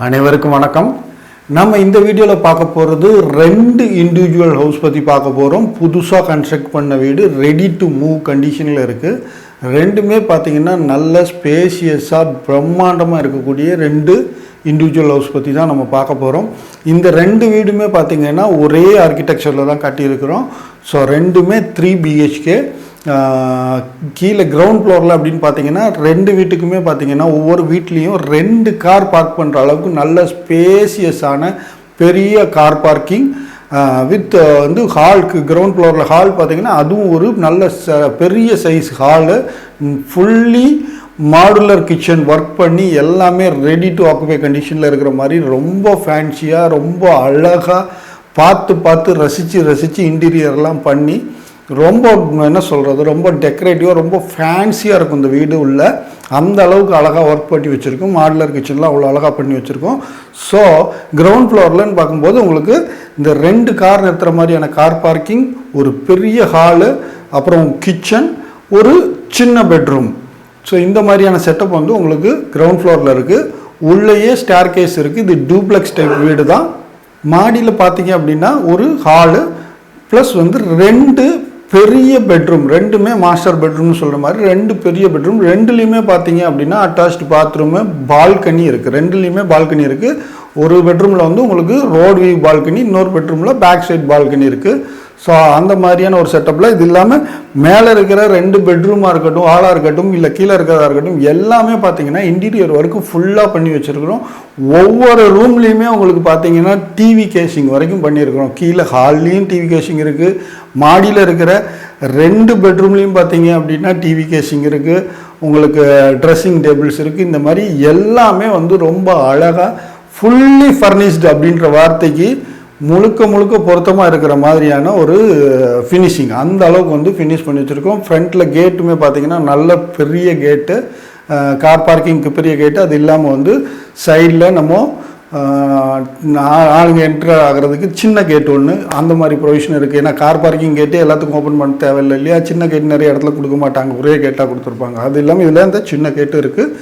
அனைவருக்கும் வணக்கம். நம்ம இந்த வீடியோவில் பார்க்க போகிறது 2 இண்டிவிஜுவல் ஹவுஸ் பற்றி பார்க்க போகிறோம். புதுசாக கன்ஸ்ட்ரக்ட் பண்ண வீடு ரெடி டு மூவ் கண்டிஷனில் இருக்குது. ரெண்டுமே பார்த்திங்கன்னா நல்ல ஸ்பேஷியஸாக பிரம்மாண்டமாக இருக்கக்கூடிய 2 இண்டிவிஜுவல் ஹவுஸ் பற்றி தான் நம்ம பார்க்க போகிறோம். இந்த 2 வீடுமே பார்த்திங்கன்னா ஒரே ஆர்கிடெக்சரில் தான் கட்டியிருக்கிறோம். ஸோ ரெண்டுமே 3 BHK. கீழே கிரவுண்ட் ஃப்ளோரில் அப்படின்னு பார்த்தீங்கன்னா 2 வீட்டுக்குமே பார்த்தீங்கன்னா ஒவ்வொரு வீட்லேயும் 2 கார் பார்க் பண்ணுற அளவுக்கு நல்ல ஸ்பேசியஸான பெரிய கார் பார்க்கிங் வித் வந்து ஹாலுக்கு கிரவுண்ட் ஃப்ளோரில் ஹால் பார்த்தீங்கன்னா அதுவும் ஒரு நல்ல பெரிய size hall, fully modular kitchen work பண்ணி எல்லாமே ரெடி டு ஆக்குபை கண்டிஷனில் இருக்கிற மாதிரி ரொம்ப ஃபேன்சியாக ரொம்ப அழகாக பார்த்து ரசித்து இன்டீரியர்லாம் பண்ணி ரொம்ப என்ன சொல்கிறது ரொம்ப டெக்கரேட்டிவாக ரொம்ப ஃபேன்சியாக இருக்கும் இந்த வீடு உள்ள. அந்த அளவுக்கு அழகாக ஒர்க் பண்ணி வச்சுருக்கோம். மாடுலர் கிச்சன்லாம் அவ்வளோ அழகாக பண்ணி வச்சுருக்கோம். ஸோ கிரவுண்ட் ஃப்ளோர்லன்னு பார்க்கும்போது உங்களுக்கு இந்த 2 கார் நிறுத்துகிற மாதிரியான கார் பார்க்கிங், ஒரு பெரிய ஹாலு, அப்புறம் கிச்சன், ஒரு சின்ன பெட்ரூம். ஸோ இந்த மாதிரியான செட்டப் வந்து உங்களுக்கு கிரவுண்ட் ஃப்ளோரில் இருக்குது. உள்ளேயே ஸ்டேர் கேஸ் இருக்குது. இது டூப்ளெக்ஸ் டைப் வீடு தான். மாடியில் பார்த்தீங்க அப்படின்னா ஒரு ஹாலு ப்ளஸ் வந்து 2 பெரிய பெட்ரூம், ரெண்டுமே மாஸ்டர் பெட்ரூம்னு சொல்கிற மாதிரி 2 பெரிய பெட்ரூம். 2லேயுமே பார்த்தீங்க அப்படின்னா அட்டாச்டு பாத்ரூமு, பால்கனி இருக்குது. 2லேயுமே பால்கனி இருக்குது. ஒரு பெட்ரூமில் வந்து உங்களுக்கு ரோட் வியூ பால்கனி, இன்னொரு பெட்ரூமில் பேக் சைட் பால்கனி இருக்குது. ஸோ அந்த மாதிரியான ஒரு செட்டப்பில் இது இல்லாமல் மேலே இருக்கிற 2 பெட்ரூமாக இருக்கட்டும், ஹாலாக இருக்கட்டும், இல்லை கீழே இருக்கிறதா இருக்கட்டும், எல்லாமே பார்த்தீங்கன்னா இன்டீரியர் ஒர்க்கு ஃபுல்லாக பண்ணி வச்சுருக்கிறோம். ஒவ்வொரு ரூம்லேயுமே உங்களுக்கு பார்த்தீங்கன்னா டிவி கேஷிங் வரைக்கும் பண்ணியிருக்கிறோம். கீழே ஹால்லேயும் டிவி கேஷிங் இருக்குது. மாடியில் இருக்கிற 2 பெட்ரூம்லேயும் பார்த்தீங்க அப்படின்னா டிவி கேஷிங் இருக்குது. உங்களுக்கு ட்ரெஸ்ஸிங் டேபிள்ஸ் இருக்குது. இந்த மாதிரி எல்லாமே வந்து ரொம்ப அழகாக ஃபுல்லி ஃபர்னிஷ்டு அப்படின்ற வார்த்தைக்கு முழுக்க பொருத்தமாக இருக்கிற மாதிரியான ஒரு ஃபினிஷிங், அந்த அளவுக்கு வந்து ஃபினிஷ் பண்ணி வச்சுருக்கோம். ஃப்ரண்ட்டில் கேட்டுமே பார்த்திங்கன்னா நல்ல பெரிய கேட்டு, கார் பார்க்கிங்க்கு பெரிய கேட்டு. அது இல்லாமல் வந்து சைடில் நம்ம ஆளுங்க என்ட்ரு ஆகிறதுக்கு சின்ன கேட்டு ஒன்று, அந்த மாதிரி ப்ரொவிஷன் இருக்குது. ஏன்னா கார் பார்க்கிங் கேட்டு எல்லாத்துக்கும் ஓப்பன் பண்ண தேவையில்லை இல்லையா. சின்ன கேட்டு நிறைய இடத்துல கொடுக்க மாட்டாங்க, ஒரே கேட்டாக கொடுத்துருப்பாங்க. அது இல்லாமல் இதில் இந்த சின்ன கேட்டு இருக்குது,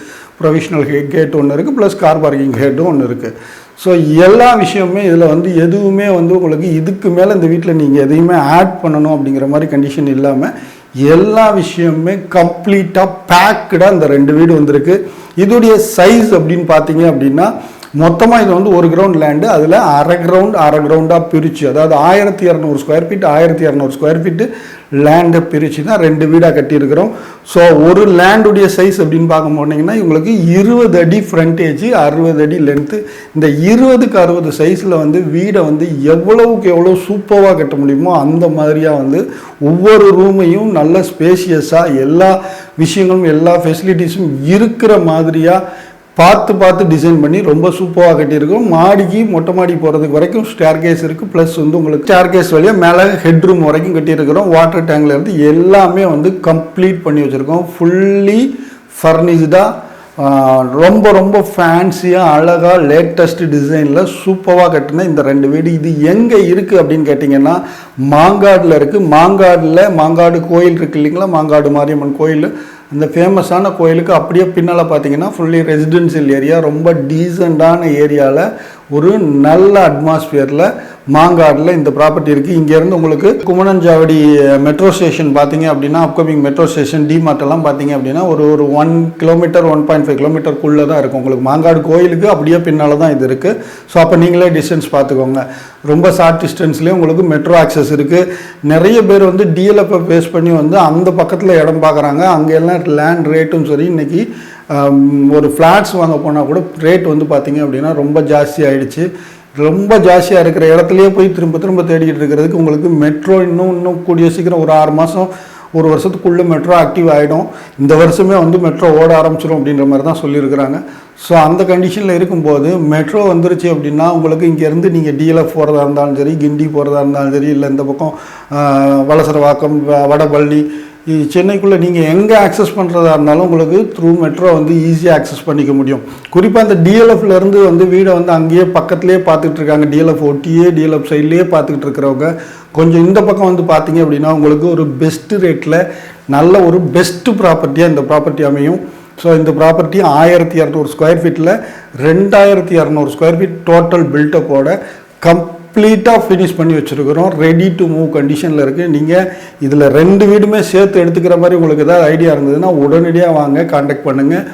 ப்ரொவிஷனல் கேட் ஒன்று இருக்குது, ப்ளஸ் கார் பார்க்கிங் கேட்டும் ஒன்று இருக்குது. ஸோ எல்லா விஷயமுமே இதில் வந்து எதுவுமே வந்து உங்களுக்கு இதுக்கு மேலே இந்த வீட்டில் நீங்கள் எதையுமே ஆட் பண்ணணும் அப்படிங்கிற மாதிரி கண்டிஷன் இல்லாமல் எல்லா விஷயமுமே கம்ப்ளீட்டாக பேக்கடாக இந்த 2 வீடு வந்திருக்கு. இதோடைய சைஸ் அப்படின்னு பார்த்தீங்க அப்படின்னா மொத்தமாக இது வந்து ஒரு கிரவுண்ட் லேண்டு, அதில் அரை கிரவுண்டாக பிரித்து, அதாவது 1200 ஸ்கொயர் ஃபீட் 1200 ஸ்கொயர் ஃபீட்டு லேண்டை பிரித்து தான் 2 வீடாக கட்டியிருக்கிறோம். ஸோ ஒரு லேண்டுடைய சைஸ் அப்படின்னு பார்க்க போனீங்கன்னா இவங்களுக்கு 20 அடி ஃப்ரண்டேஜ், 60 அடி லென்த்து. இந்த 20க்கு 60 சைஸில் வந்து வீடை வந்து எவ்வளவுக்கு எவ்வளோ சூப்பராக கட்ட முடியுமோ அந்த மாதிரியாக வந்து ஒவ்வொரு ரூமையும் நல்ல ஸ்பேஷியஸாக எல்லா விஷயங்களும் எல்லா ஃபெசிலிட்டிஸும் இருக்கிற மாதிரியாக பார்த்து டிசைன் பண்ணி ரொம்ப சூப்பராக கட்டியிருக்கோம். மாடிக்கு மொட்டை மாடி போகிறதுக்கு வரைக்கும் ஸ்டேர் கேஸ் இருக்குது. ப்ளஸ் வந்து உங்களுக்கு ஸ்டேர் கேஸ் வழியாக மேலே ஹெட் ரூம் வரைக்கும் கட்டியிருக்கிறோம். வாட்டர் டேங்கில் இருந்து எல்லாமே வந்து கம்ப்ளீட் பண்ணி வச்சுருக்கோம். ஃபுல்லி ஃபர்னிஷ்டாக ரொம்ப ஃபேன்சியாக அழகாக லேட்டஸ்ட் டிசைனில் சூப்பராக கட்டின இந்த 2 வீடு. இது எங்கே இருக்குது அப்படின்னு கேட்டிங்கன்னா மாங்காடில் இருக்குது. மாங்காடு கோயில் இருக்குது இல்லைங்களா, மாங்காடு மாரியம்மன் கோயில், அந்த ஃபேமஸான கோயிலுக்கு அப்படியே பின்னால் பார்த்தீங்கன்னா ஃபுல்லி ரெசிடென்சியல் ஏரியா, ரொம்ப டீசெண்டான ஏரியாவில் ஒரு நல்ல அட்மாஸ்பியரில் மாங்காடில் இந்த ப்ராப்பர்ட்டி இருக்குது. இங்கேருந்து உங்களுக்கு குமணஞ்சாவடி மெட்ரோ ஸ்டேஷன் பார்த்தீங்க அப்படின்னா, அப்கமிங் மெட்ரோ ஸ்டேஷன் டிமார்ட்டெல்லாம் பார்த்தீங்க அப்படின்னா ஒரு 1 கிலோமீட்டர் 1.5 கிலோமீட்டருக்குள்ளே தான் இருக்கும். உங்களுக்கு மாங்காடு கோயிலுக்கு அப்படியே பின்னால் தான் இது இருக்குது. ஸோ அப்போ நீங்களே டிஸ்டன்ஸ் பார்த்துக்கோங்க. ரொம்ப ஷார்ட் டிஸ்டன்ஸ்லேயே உங்களுக்கு மெட்ரோ ஆக்சஸ் இருக்குது. நிறைய பேர் வந்து டிஎல்எஃப்பை பேஸ் பண்ணி வந்து அந்த பக்கத்தில் இடம் பார்க்குறாங்க. அங்கே எல்லாம் லேண்ட் ரேட்டும் சரி, இன்றைக்கி ஒரு ஃப்ளாட்ஸ் வாங்க போனால் கூட ரேட் வந்து பார்த்திங்க அப்படின்னா ரொம்ப ஜாஸ்தி ஆகிடுச்சு. ரொம்ப ஜாஸ்தியாக இருக்கிற இடத்துலையே போய் திரும்ப தேடிக்கிட்டு இருக்கிறதுக்கு உங்களுக்கு மெட்ரோ இன்னும் கூடிய சீக்கிரம் ஒரு 6 மாதம் 1 வருஷத்துக்குள்ளே மெட்ரோ ஆக்டிவ் ஆகிடும். இந்த வருஷமே வந்து மெட்ரோ ஓட ஆரம்பிச்சிடும் அப்படின்ற மாதிரி தான் சொல்லியிருக்கிறாங்க. ஸோ அந்த கண்டிஷனில் இருக்கும்போது மெட்ரோ வந்துருச்சு அப்படின்னா உங்களுக்கு இங்கேருந்து நீங்கள் டிஎல்எஃப் போகிறதா இருந்தாலும் சரி, கிண்டி போகிறதா இருந்தாலும் சரி, இல்லை இந்த பக்கம் வலசரவாக்கம், வடபழனி, சென்னைக்குள்ளே நீங்கள் எங்கே ஆக்சஸ் பண்ணுறதா இருந்தாலும் உங்களுக்கு த்ரூ மெட்ரோ வந்து ஈஸியாக ஆக்சஸ் பண்ணிக்க முடியும். குறிப்பாக அந்த டிஎல்எஃப்லேருந்து வந்து வீடை வந்து அங்கேயே பக்கத்துலேயே பார்த்துட்டு இருக்காங்க, டிஎல்எஃப் ஒட்டியே டிஎல்எஃப் சைட்லேயே பார்த்துக்கிட்டு இருக்கிறவங்க கொஞ்சம் இந்த பக்கம் வந்து பார்த்தீங்க அப்படின்னா உங்களுக்கு ஒரு பெஸ்ட்டு ரேட்டில் நல்ல ஒரு பெஸ்ட்டு ப்ராப்பர்ட்டியாக இந்த ப்ராப்பர்ட்டி அமையும். ஸோ இந்த ப்ராப்பர்ட்டி 1200 ஸ்கொயர் ஃபீட்டில் 2200 ஸ்கொயர் ஃபீட் டோட்டல் பில்டப்போட கம்ப்ளீட்டாக ஃபினிஷ் பண்ணி வச்சுருக்கிறோம். ரெடி டு மூவ் கண்டிஷனில் இருக்குது. நீங்கள் இதில் 2 வீடுமே சேர்த்து எடுத்துக்கிற மாதிரி உங்களுக்கு ஏதாவது ஐடியா இருந்ததுன்னா உடனடியாக வாங்க, கான்டாக்ட் பண்ணுங்கள்.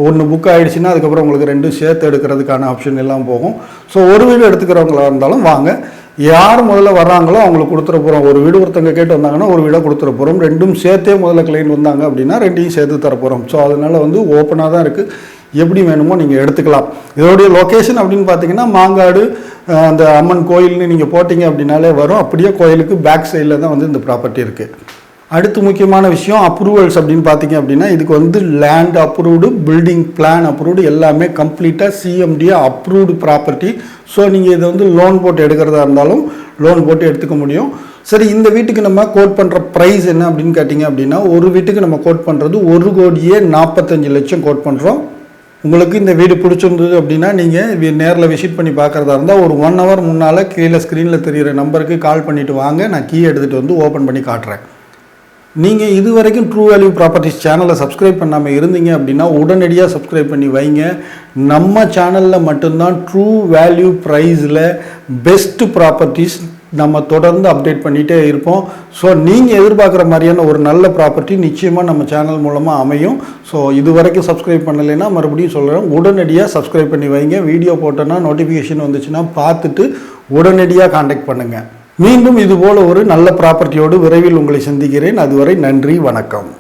ஒன்று புக் ஆகிடுச்சின்னா அதுக்கப்புறம் உங்களுக்கு 2 சேர்த்து எடுக்கிறதுக்கான ஆப்ஷன் எல்லாம் போகும். ஸோ ஒரு வீடு எடுத்துக்கிறவங்களா இருந்தாலும் வாங்க. யார் முதல்ல வர்றாங்களோ அவங்களுக்கு கொடுத்துட போகிறோம். ஒரு வீடு ஒருத்தங்க கேட்டு வந்தாங்கன்னா ஒரு வீடாக கொடுத்துட போகிறோம். 2ம் சேர்த்தே முதல்ல கிளைண்ட் வந்தாங்க அப்படின்னா 2ஐயும் சேர்த்து தர போகிறோம். ஸோ அதனால் ஓப்பனாக தான் இருக்குது. எப்படி வேணுமோ நீங்கள் எடுத்துக்கலாம். இதோடைய லொக்கேஷன் அப்படின்னு பார்த்தீங்கன்னா மாங்காடு அந்த அம்மன் கோயில்னு நீங்கள் போட்டிங்க அப்படின்னாலே வரும். அப்படியே கோயிலுக்கு பேக் சைடில் தான் இந்த ப்ராப்பர்ட்டி இருக்குது. அடுத்து முக்கியமான விஷயம் அப்ரூவல்ஸ் அப்படின்னு பார்த்தீங்க அப்படின்னா இதுக்கு land approved, building plan approved, எல்லாமே கம்ப்ளீட்டாக சிஎம்டி அப்ரூவ்டு ப்ராப்பர்ட்டி. ஸோ நீங்கள் இதை லோன் போட்டு எடுக்கிறதா இருந்தாலும் லோன் போட்டு எடுத்துக்க முடியும். சரி, இந்த வீட்டுக்கு நம்ம கோட் பண்ணுற ப்ரைஸ் என்ன அப்படின்னு கேட்டிங்க அப்படின்னா ஒரு வீட்டுக்கு நம்ம கோட் பண்ணுறது 1,45,00,000 கோட் பண்ணுறோம். உங்களுக்கு இந்த வீடு பிடிச்சிருந்தது அப்படின்னா நீங்கள் நேரில் விசிட் பண்ணி பார்க்குறதா இருந்தால் ஒரு 1 hour முன்னால் கீழே ஸ்க்ரீனில் தெரிகிற நம்பருக்கு கால் பண்ணிவிட்டு வாங்க. நான் கீ எடுத்துகிட்டு ஓப்பன் பண்ணி காட்டுறேன். நீங்கள் இது வரைக்கும் ட்ரூ வேல்யூ ப்ராப்பர்ட்டிஸ் சேனலை சப்ஸ்கிரைப் பண்ணாமல் இருந்தீங்க அப்படின்னா உடனடியாக சப்ஸ்கிரைப் பண்ணி வைங்க. நம்ம சேனலில் மட்டும்தான் ட்ரூ வேல்யூ ப்ரைஸில் பெஸ்ட்டு ப்ராப்பர்ட்டிஸ் நம்ம தொடர்ந்து அப்டேட் பண்ணிகிட்டே இருப்போம். ஸோ நீங்கள் எதிர்பார்க்குற மாதிரியான ஒரு நல்ல ப்ராப்பர்ட்டி நிச்சயமாக நம்ம சேனல் மூலமாக அமையும். ஸோ இது வரைக்கும் சப்ஸ்கிரைப் பண்ணலைன்னா மறுபடியும் சொல்கிறேன், உடனடியாக சப்ஸ்கிரைப் பண்ணி வைங்க. வீடியோ போட்டோன்னா நோட்டிஃபிகேஷன் வந்துச்சுன்னா பார்த்துட்டு உடனடியாக கான்டாக்ட் பண்ணுங்கள். மீண்டும் இதுபோல் ஒரு நல்ல ப்ராப்பர்ட்டியோடு விரைவில் உங்களை சந்திக்கிறேன். அதுவரை நன்றி, வணக்கம்.